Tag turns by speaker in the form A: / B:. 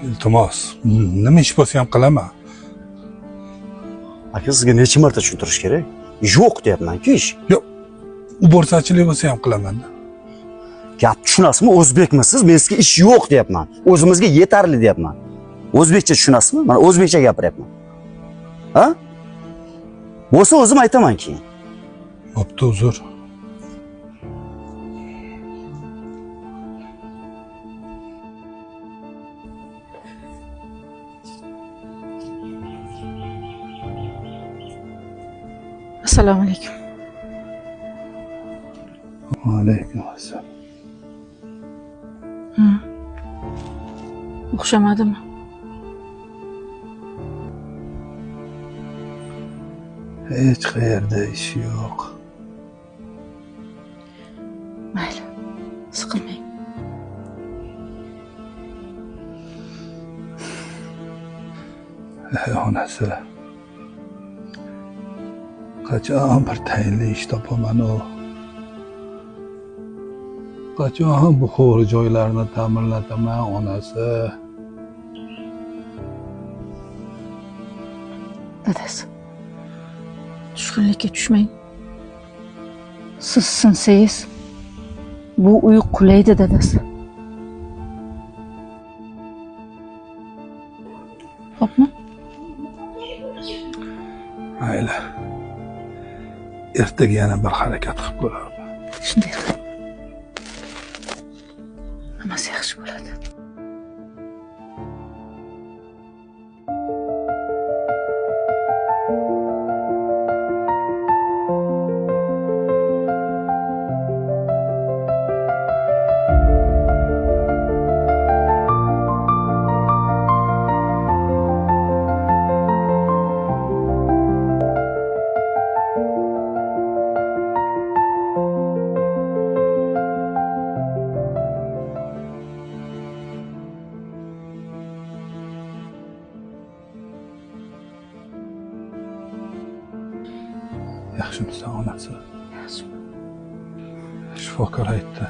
A: iltimos, nima ish bo'lsa ham qilaman.
B: Aka, sizga necha marta tushuntirish kerak? Yo'q deyapman-ku ish.
A: Yo'q, borsachilik bo'lsa ham qilaman.
B: Gap tushunasizmi? O'zbekmisiz? Men sizga ish yo'q deyapman. O'zimizga yetarli deyapman. O'zbekcha tushunasizmi? Mana o'zbekcha gapiryapman. Ha? Bo'lsa o'zim aytaman keyin.
A: Bo'pti, uzr.
C: Assalomu alaykum.
A: Va alaykum assalom.
C: O'xshamadimi?
A: Hech qayerda ish yo'q.
C: Mayli, siqilmang.
A: Onasi. Qachon bir tayinli ish topaman-u? Qachon bu xo'ri joylarni ta'mirlataman, onasi?
C: Dadasi, tushkunlikka tushmang. Siz sinsangiz, bu uy qulaydi, dadasi. Xo'pmi?
A: Mayli. Ertaga yana bir harakat qilib ko'raman.
C: Shunday qil. Hammasi yaxshi bo'ladi.
A: Yaxshimisan, onasi?
C: Yaxshi.
A: Shifokor aytdi.